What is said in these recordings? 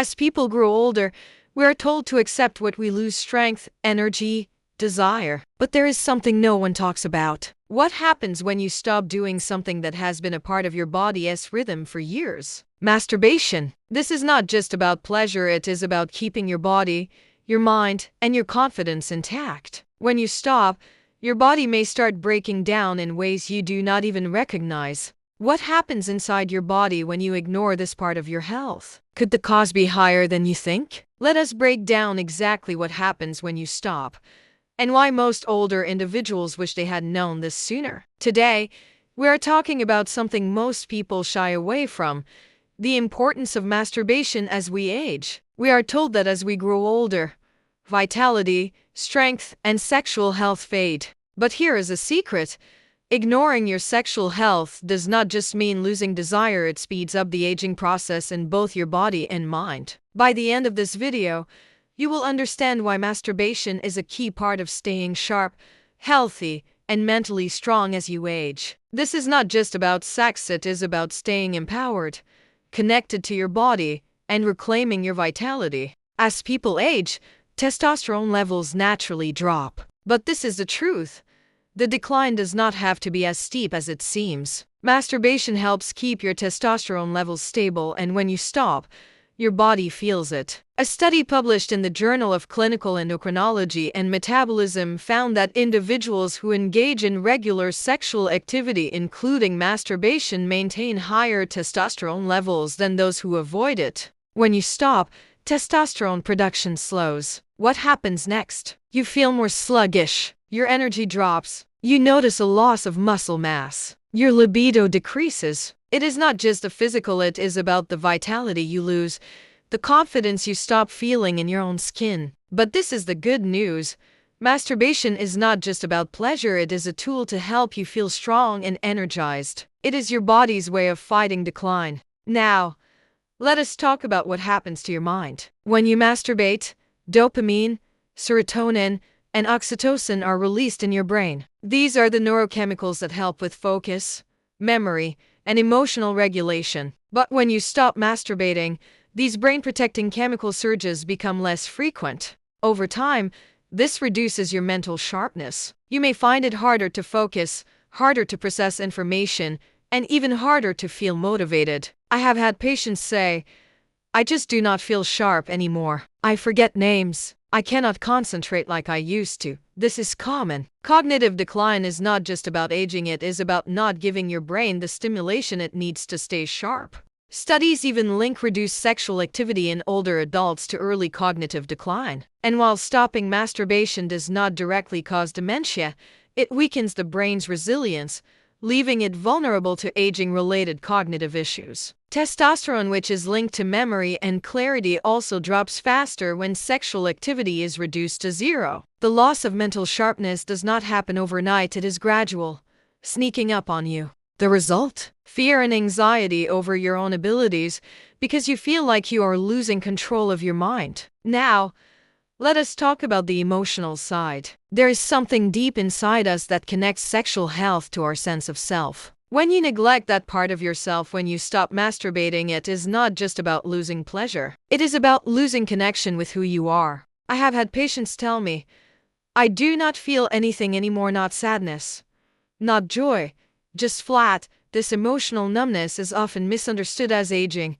As people grow older, we are told to accept what we lose: strength, energy, desire. But there is something no one talks about. What happens when you stop doing something that has been a part of your body's rhythm for years? Masturbation. This is not just about pleasure, it is about keeping your body, your mind, and your confidence intact. When you stop, your body may start breaking down in ways you do not even recognize. What happens inside your body when you ignore this part of your health? Could the cause be higher than you think? Let us break down exactly what happens when you stop, and why most older individuals wish they had known this sooner. Today, we are talking about something most people shy away from: the importance of masturbation as we age. We are told that as we grow older, vitality, strength, and sexual health fade. But here is a secret. Ignoring your sexual health does not just mean losing desire, it speeds up the aging process in both your body and mind. By the end of this video, you will understand why masturbation is a key part of staying sharp, healthy, and mentally strong as you age. This is not just about sex, it is about staying empowered, connected to your body, and reclaiming your vitality. As people age, testosterone levels naturally drop. But this is the truth. The decline does not have to be as steep as it seems. Masturbation helps keep your testosterone levels stable, and when you stop, your body feels it. A study published in the Journal of Clinical Endocrinology and Metabolism found that individuals who engage in regular sexual activity, including masturbation, maintain higher testosterone levels than those who avoid it. When you stop, testosterone production slows. What happens next? You feel more sluggish. Your energy drops. You notice a loss of muscle mass. Your libido decreases. It is not just the physical, it is about the vitality you lose, the confidence you stop feeling in your own skin. But this is the good news. Masturbation is not just about pleasure, it is a tool to help you feel strong and energized. It is your body's way of fighting decline. Now, let us talk about what happens to your mind. When you masturbate, dopamine, serotonin, and oxytocin are released in your brain. These are the neurochemicals that help with focus, memory, and emotional regulation. But when you stop masturbating, these brain-protecting chemical surges become less frequent. Over time, this reduces your mental sharpness. You may find it harder to focus, harder to process information, and even harder to feel motivated. I have had patients say, "I just do not feel sharp anymore. I forget names. I cannot concentrate like I used to." This is common. Cognitive decline is not just about aging, it is about not giving your brain the stimulation it needs to stay sharp. Studies even link reduced sexual activity in older adults to early cognitive decline. And while stopping masturbation does not directly cause dementia, it weakens the brain's resilience, leaving it vulnerable to aging-related cognitive issues. Testosterone, which is linked to memory and clarity, also drops faster when sexual activity is reduced to zero. The loss of mental sharpness does not happen overnight, it is gradual, sneaking up on you. The result? Fear and anxiety over your own abilities, because you feel like you are losing control of your mind. Now, let us talk about the emotional side. There is something deep inside us that connects sexual health to our sense of self. When you neglect that part of yourself, when you stop masturbating, it is not just about losing pleasure. It is about losing connection with who you are. I have had patients tell me, "I do not feel anything anymore, not sadness, not joy, just flat." This emotional numbness is often misunderstood as aging,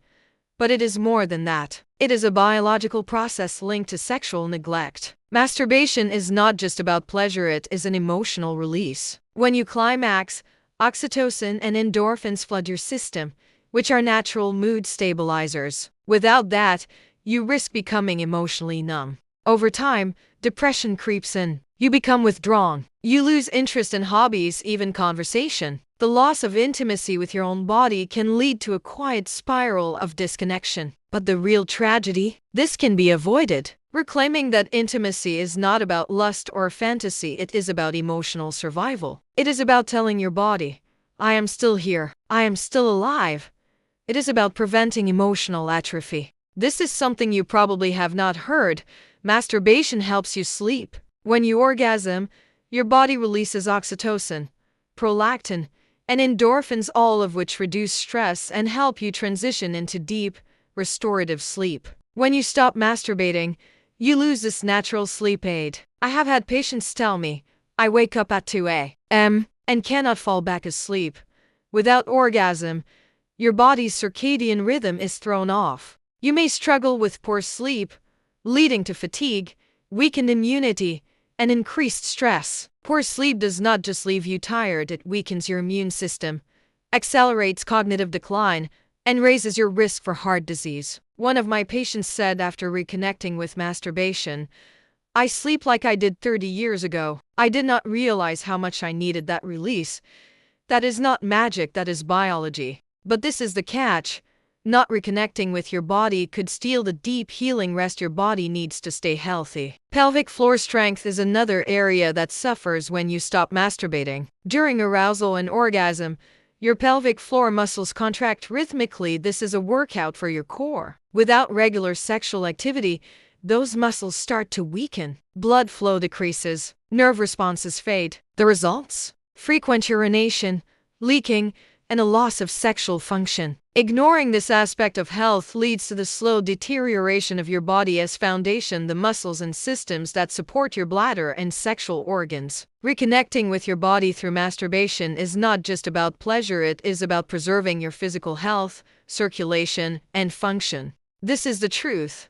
but it is more than that. It is a biological process linked to sexual neglect. Masturbation is not just about pleasure, it is an emotional release. When you climax, oxytocin and endorphins flood your system, which are natural mood stabilizers. Without that, you risk becoming emotionally numb. Over time, depression creeps in. You become withdrawn. You lose interest in hobbies, even conversation. The loss of intimacy with your own body can lead to a quiet spiral of disconnection. But the real tragedy? This can be avoided. Reclaiming that intimacy is not about lust or fantasy, it is about emotional survival. It is about telling your body, "I am still here. I am still alive." It is about preventing emotional atrophy. This is something you probably have not heard. Masturbation helps you sleep. When you orgasm, your body releases oxytocin, prolactin, and endorphins, all of which reduce stress and help you transition into deep, restorative sleep. When you stop masturbating, you lose this natural sleep aid. I have had patients tell me, I wake up at 2 a.m. and cannot fall back asleep. Without orgasm, your body's circadian rhythm is thrown off. You may struggle with poor sleep, leading to fatigue, weakened immunity, and increased stress. Poor sleep does not just leave you tired, it weakens your immune system, accelerates cognitive decline, and raises your risk for heart disease. One of my patients said after reconnecting with masturbation, I sleep like I did 30 years ago. I did not realize how much I needed that release. That is not magic, that is biology. But this is the catch. Not reconnecting with your body could steal the deep healing rest your body needs to stay healthy. Pelvic floor strength is another area that suffers when you stop masturbating. During arousal and orgasm, your pelvic floor muscles contract rhythmically. This is a workout for your core. Without regular sexual activity, those muscles start to weaken. Blood flow decreases. Nerve responses fade. The results? Frequent urination, leaking, and a loss of sexual function. Ignoring this aspect of health leads to the slow deterioration of your body as foundation, the muscles and systems that support your bladder and sexual organs. Reconnecting with your body through masturbation is not just about pleasure, it is about preserving your physical health, circulation, and function. This is the truth.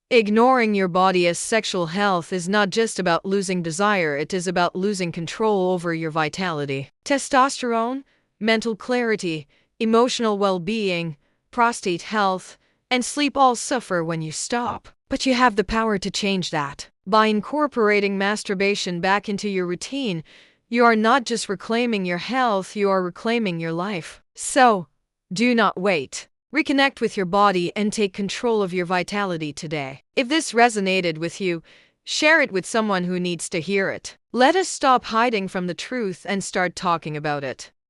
Ignoring your body as sexual health is not just about losing desire, it is about losing control over your vitality. Testosterone, mental clarity, emotional well-being, prostate health, and sleep all suffer when you stop. But you have the power to change that. By incorporating masturbation back into your routine, you are not just reclaiming your health, you are reclaiming your life. So, do not wait. Reconnect with your body and take control of your vitality today. If this resonated with you, share it with someone who needs to hear it. Let us stop hiding from the truth and start talking about it.